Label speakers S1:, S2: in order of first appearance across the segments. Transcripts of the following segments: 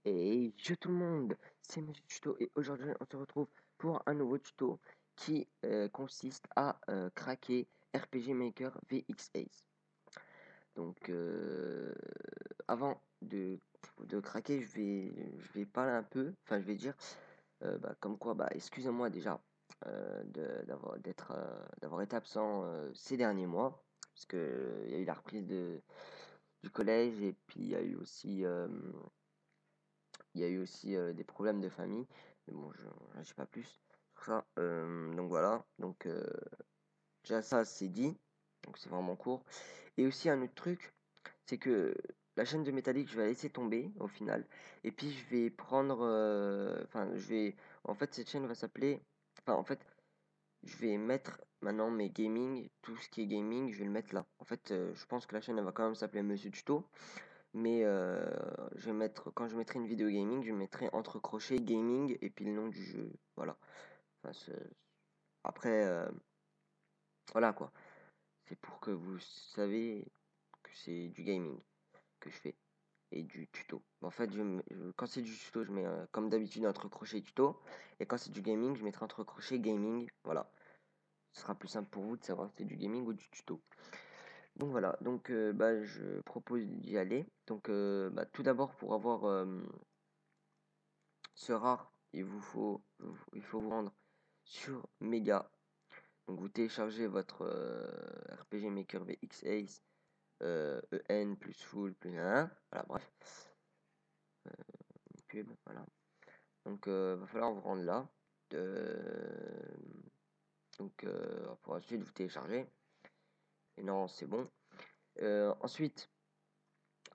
S1: Et yo tout le monde, c'est Monsieur Tuto et aujourd'hui on se retrouve pour un nouveau tuto qui consiste à craquer RPG Maker VX Ace. Donc avant de craquer, je vais parler un peu, enfin je vais dire comme quoi, excusez-moi déjà d'avoir été absent ces derniers mois, parce que il y a eu la reprise du collège et puis il y a eu aussi des problèmes de famille. Mais bon, je n'en dis pas plus sur ça. Donc voilà. Donc déjà ça c'est dit. Donc c'est vraiment court. Et aussi un autre truc, c'est que la chaîne de Métallique, je vais la laisser tomber au final. Et puis je vais prendre. Enfin, je vais. En fait, cette chaîne va s'appeler. Enfin, en fait, je vais mettre maintenant mes gaming, tout ce qui est gaming, je vais le mettre là. En fait, je pense que la chaîne elle va quand même s'appeler Monsieur Tuto. Mais je vais mettre, quand je mettrai une vidéo gaming, je mettrai entre crochets gaming et puis le nom du jeu. Voilà. Enfin, après, voilà quoi. C'est pour que vous savez que c'est du gaming que je fais et du tuto. En fait, quand c'est du tuto, je mets comme d'habitude entre crochet tuto. Et quand c'est du gaming, je mettrai entre crochet gaming. Voilà. Ce sera plus simple pour vous de savoir si c'est du gaming ou du tuto. Donc voilà, donc je propose d'y aller. Donc tout d'abord pour avoir ce rare, il faut vous rendre sur Mega. Donc vous téléchargez votre RPG Maker VX Ace, EN plus full plus 1. Voilà, bref. Pub, voilà. Donc va falloir vous rendre là. Donc pour ensuite vous télécharger. Et non, c'est bon. Ensuite,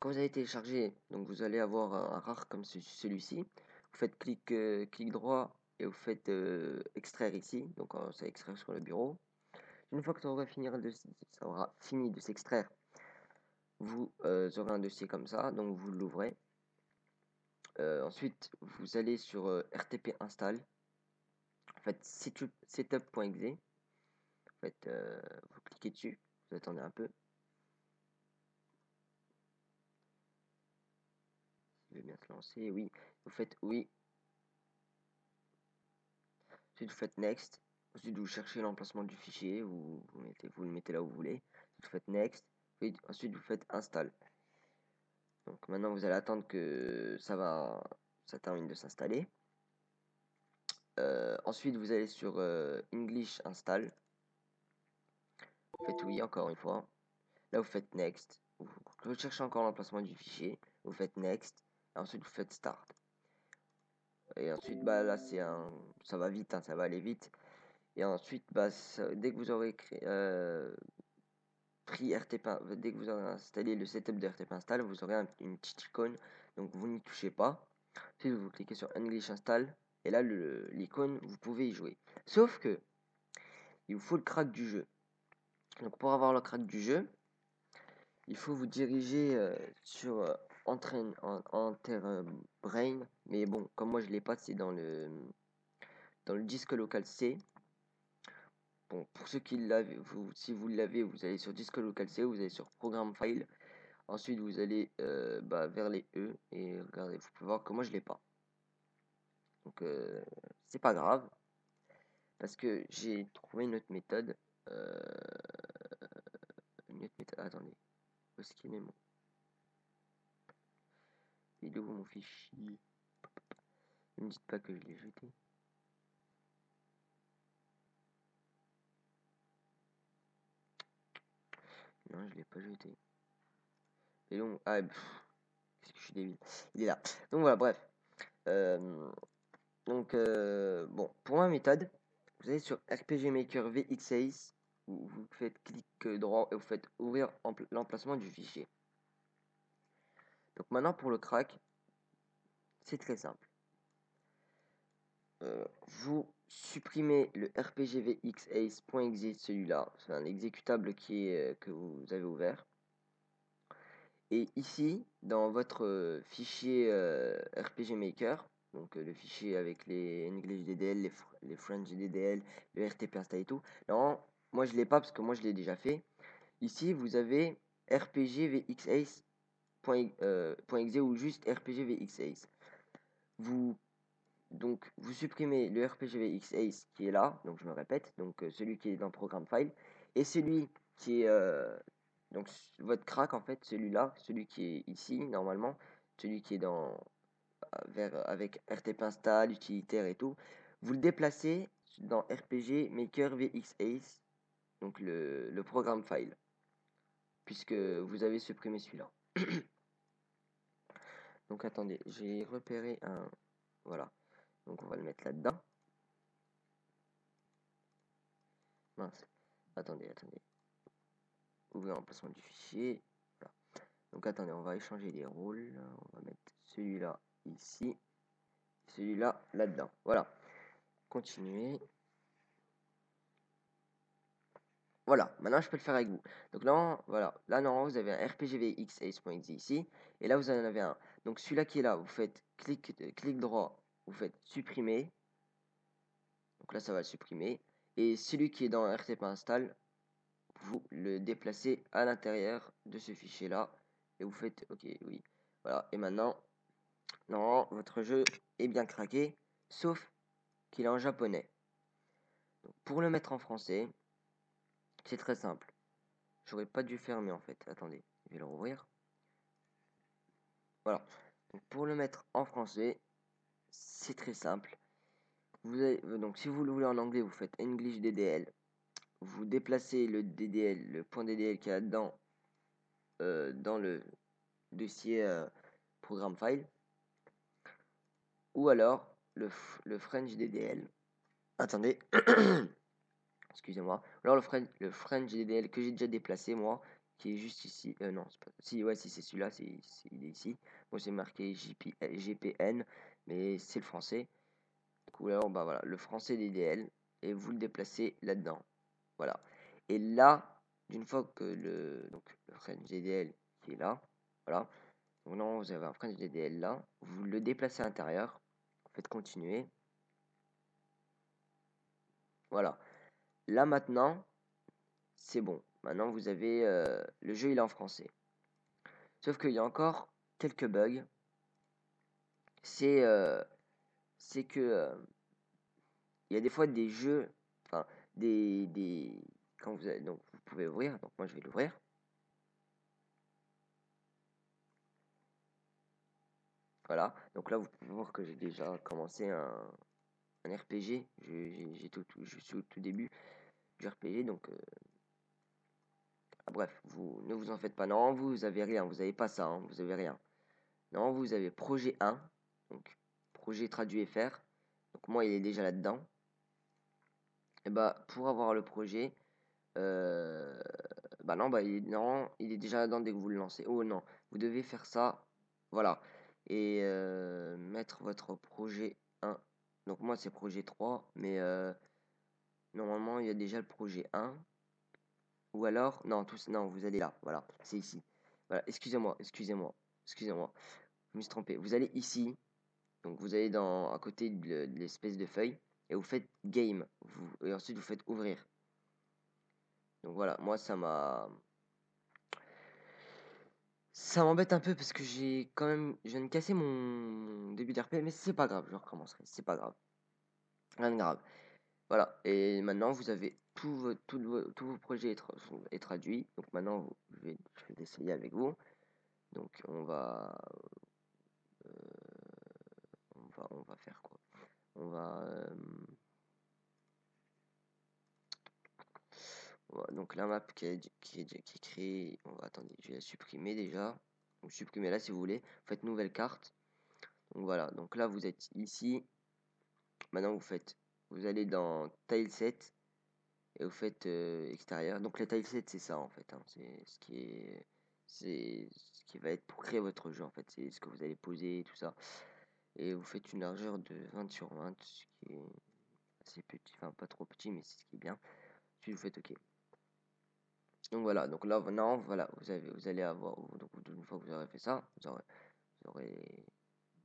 S1: quand vous avez téléchargé, donc vous allez avoir un rare comme celui-ci. Vous faites clic droit et vous faites extraire ici. Donc ça extraire sur le bureau. Une fois que ça aura fini de s'extraire, vous aurez un dossier comme ça. Donc vous l'ouvrez. Ensuite, vous allez sur RTP install. En fait, setup.exe. En fait, vous cliquez dessus. Vous attendez un peu. Il veut bien se lancer. Oui. Vous faites oui. Ensuite, vous faites next. Ensuite, vous cherchez l'emplacement du fichier. Vous le mettez là où vous voulez. Vous faites next. Ensuite, vous faites install. Donc maintenant, vous allez attendre que ça termine de s'installer. Ensuite, vous allez sur English install. Vous faites oui encore une fois. Là, vous faites next. Vous cherchez encore l'emplacement du fichier. Vous faites next. Et ensuite, vous faites start. Et ensuite, là, ça va vite, hein, ça va aller vite. Et ensuite, dès que vous aurez dès que vous aurez installé le setup de RTP install, vous aurez une petite icône. Donc, vous n'y touchez pas. Ensuite, vous cliquez sur English install. Et là, l'icône, vous pouvez y jouer. Sauf que, il vous faut le crack du jeu. Donc, pour avoir le crack du jeu, il faut vous diriger sur Enter Brain. Mais bon, comme moi je l'ai pas, c'est dans le disque local C. Bon, pour ceux qui l'avaient, si vous l'avez, vous allez sur disque local C, vous allez sur Programme File. Ensuite, vous allez vers les E et regardez, vous pouvez voir que moi je l'ai pas. Donc c'est pas grave parce que j'ai trouvé une autre méthode. Attendez, où est-ce qu'il est mon? Il est où mon fichier? Ne me dites pas que je l'ai jeté. Non, je l'ai pas jeté. Et donc, qu'est-ce que je suis débile. Il est là. Donc voilà, bref. Bon, pour ma méthode, vous allez sur RPG Maker VX6, où vous faites clic droit et vous faites ouvrir l'emplacement du fichier. Donc maintenant pour le crack, c'est très simple. Vous supprimez le rpgvxace.exe, celui-là, c'est un exécutable que vous avez ouvert. Et ici, dans votre fichier RPG Maker, donc le fichier avec les English DDL, les French DDL, le RTP install et tout. Non, moi je l'ai pas parce que moi je l'ai déjà fait. Ici, vous avez rpgvxace.exe ou juste rpgvxace. vous supprimez le RPGVX Ace qui est là, donc je me répète, donc celui qui est dans Program File, et celui qui est donc votre crack en fait, celui-là, celui qui est ici normalement, celui qui est avec RTP install, utilitaire et tout, vous le déplacez dans RPG Maker VX Ace, donc le Program File, puisque vous avez supprimé celui-là. Donc attendez, j'ai repéré un, voilà, donc on va le mettre là-dedans. Mince. Attendez. Ouvrir l'emplacement du fichier. Voilà. Donc attendez, on va échanger les rôles. On va mettre celui-là ici. Celui-là là-dedans. Voilà. Continuer. Voilà. Maintenant, je peux le faire avec vous. Donc là, voilà. Là, normalement, vous avez un rpgvx ace.exe ici. Et là, vous en avez un. Donc celui-là qui est là, vous faites clic droit. Vous faites supprimer. Donc là, ça va le supprimer. Et celui qui est dans RTP install, vous le déplacez à l'intérieur de ce fichier là et vous faites OK, oui. Voilà, et maintenant, non, votre jeu est bien craqué, sauf qu'il est en japonais. Donc, pour le mettre en français, c'est très simple. J'aurais pas dû fermer en fait. Attendez, je vais le rouvrir. Voilà. Donc, pour le mettre en français, c'est très simple. Donc si vous le voulez en anglais, vous faites English DDL. Vous déplacez le DDL, le point DDL qui est là-dedans, dans le dossier programme file, ou alors le French DDL. Attendez, excusez-moi. Alors le French DDL que j'ai déjà déplacé moi, qui est juste ici. Non, c'est pas. Si, ouais, si c'est celui-là, il est ici. Moi, c'est marqué GPN, mais c'est le français. Ou alors, bah voilà, le français DDL, et vous le déplacez là-dedans. Voilà. Et là, d'une fois que le French DDL qui est là, voilà. Donc non, vous avez un French DDL là, vous le déplacez à l'intérieur, vous faites continuer. Voilà. Là maintenant, c'est bon. Maintenant vous avez le jeu, il est en français. Sauf qu'il y a encore quelques bugs. C'est que il y a des fois des jeux, enfin quand vous avez, donc vous pouvez ouvrir. Donc moi je vais l'ouvrir. Voilà. Donc là vous pouvez voir que j'ai déjà commencé un RPG. Je suis au tout début du RPG, donc bref, ne vous en faites pas. Non, vous avez rien, vous avez pas ça, hein, vous avez rien. Non, vous avez projet 1, donc projet traduit FR. Donc moi, il est déjà là-dedans. Et bah, pour avoir le projet, bah non, non, il est déjà là-dedans dès que vous le lancez. Oh non, vous devez faire ça, voilà. Et mettre votre projet 1. Donc moi, c'est projet 3, mais normalement, il y a déjà le projet 1. Ou alors, non, non, vous allez là, voilà, c'est ici. Voilà, excusez-moi. Je me suis trompé. Vous allez ici, donc vous allez à côté de l'espèce de feuille, et vous faites game, et ensuite vous faites ouvrir. Donc voilà, moi ça m'embête un peu parce que je viens de casser mon début d'RP, mais c'est pas grave, je recommencerai, c'est pas grave. Rien de grave. Voilà, et maintenant vous avez tous vos projets est traduit. Donc maintenant, je vais essayer avec vous. Donc euh, on va faire quoi? Donc la map qui est créée, attendez, je vais la supprimer déjà. Donc supprimez là si vous voulez. Faites nouvelle carte. Donc voilà, donc là vous êtes ici. Maintenant vous allez dans tileset et vous faites extérieur. Donc le tileset c'est ça en fait, hein. C'est ce qui va être pour créer votre jeu en fait. C'est ce que vous allez poser, tout ça. Et vous faites une largeur de 20 sur 20, ce qui est assez petit, enfin pas trop petit, mais c'est ce qui est bien. Puis vous faites OK. Donc voilà, donc là maintenant, voilà, vous allez avoir, donc une fois que vous aurez fait ça, vous aurez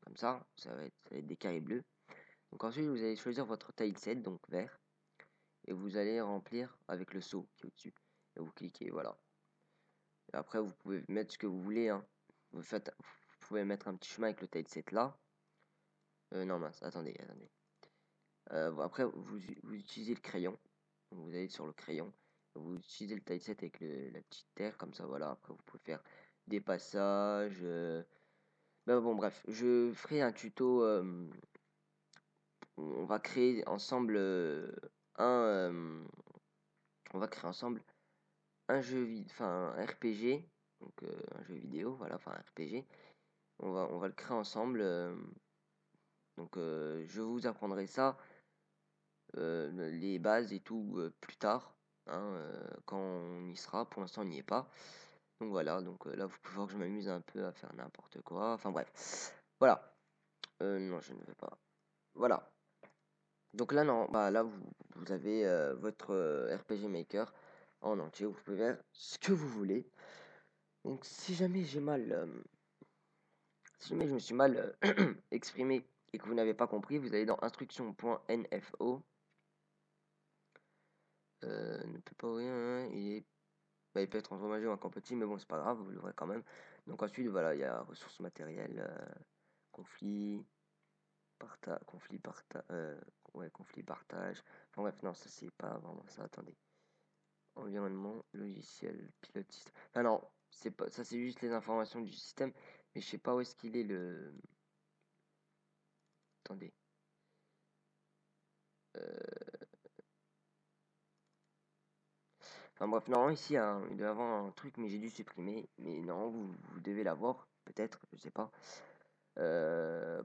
S1: comme ça va être des carrés bleus. Donc ensuite, vous allez choisir votre tileset, donc vert, et vous allez remplir avec le seau qui est au-dessus. Et vous cliquez, voilà. Et après, vous pouvez mettre ce que vous voulez, hein. Vous pouvez mettre un petit chemin avec le tileset là. Non, mince, attendez. Bon, après, vous utilisez le crayon. Donc, vous allez sur le crayon. Vous utilisez le typeset avec la petite terre, comme ça, voilà. Après, vous pouvez faire des passages. Bon, bref, je ferai un tuto. On va créer ensemble on va créer ensemble un un RPG, donc un jeu vidéo, voilà, enfin un RPG. On va le créer ensemble. Donc je vous apprendrai ça, les bases et tout plus tard, hein, quand on y sera. Pour l'instant, on n'y est pas. Donc voilà, donc là, vous pouvez voir que je m'amuse un peu à faire n'importe quoi. Enfin bref, voilà. Non, je ne veux pas. Voilà. Donc là, non, bah là, vous avez votre RPG Maker en entier. Vous pouvez faire ce que vous voulez. Donc si jamais je me suis mal exprimé et que vous n'avez pas compris, vous allez dans instruction.nfo. Ne peut pas ouvrir, hein, il peut être endommagé ou encore petit, mais bon, c'est pas grave, vous l'ouvrez quand même. Donc ensuite, voilà, il y a ressources matérielles, conflit, conflit, partage. Enfin bref, non, ça c'est pas vraiment ça, attendez. Environnement, logiciel, pilote système. Enfin non, c'est pas ça, c'est juste les informations du système, mais je sais pas où est-ce qu'il est le. Attendez. Enfin bref, non, ici il doit y avoir un truc, mais j'ai dû supprimer. Mais non, vous devez l'avoir, peut-être, je sais pas.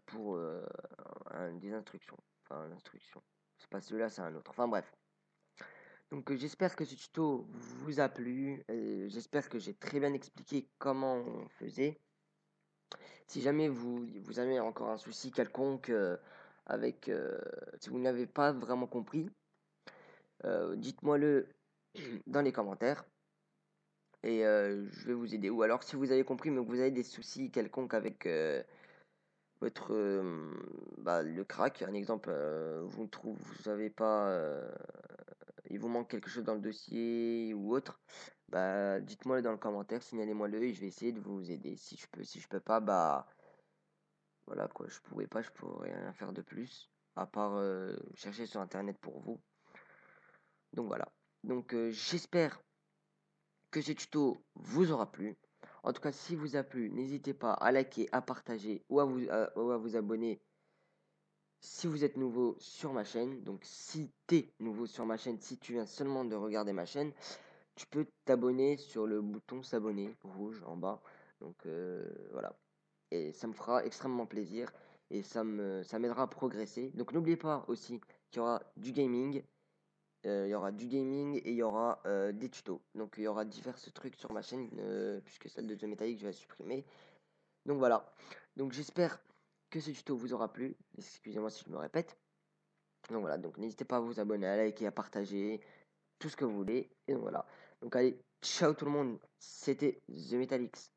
S1: Pour des instructions. Enfin, l'instruction. C'est pas celui-là, c'est un autre. Enfin bref. Donc j'espère que ce tuto vous a plu. J'espère que j'ai très bien expliqué comment on faisait. Si jamais vous avez encore un souci quelconque si vous n'avez pas vraiment compris, dites-moi le dans les commentaires et je vais vous aider. Ou alors si vous avez compris mais que vous avez des soucis quelconques avec votre le crack, un exemple, vous avez pas, il vous manque quelque chose dans le dossier ou autre, bah dites-moi dans le commentaire, signalez-moi le et je vais essayer de vous aider. Si je peux pas, bah voilà quoi, je pourrais rien faire de plus, à part chercher sur internet pour vous. Donc voilà. Donc j'espère que ce tuto vous aura plu. En tout cas, si vous a plu, n'hésitez pas à liker, à partager ou à vous abonner si vous êtes nouveau sur ma chaîne. Donc si tu es nouveau sur ma chaîne, si tu viens seulement de regarder ma chaîne, tu peux t'abonner sur le bouton s'abonner rouge en bas. Donc voilà. Et ça me fera extrêmement plaisir et ça m'aidera à progresser. Donc n'oubliez pas aussi qu'il y aura du gaming. Il y aura du gaming et il y aura des tutos. Donc il y aura divers trucs sur ma chaîne, puisque celle de The Metallic je vais la supprimer. Donc voilà. Donc j'espère que ce tuto vous aura plu. Excusez-moi si je me répète. Donc voilà, donc n'hésitez pas à vous abonner, à liker, à partager, tout ce que vous voulez. Et donc voilà. Donc allez, ciao tout le monde. C'était The Metallics.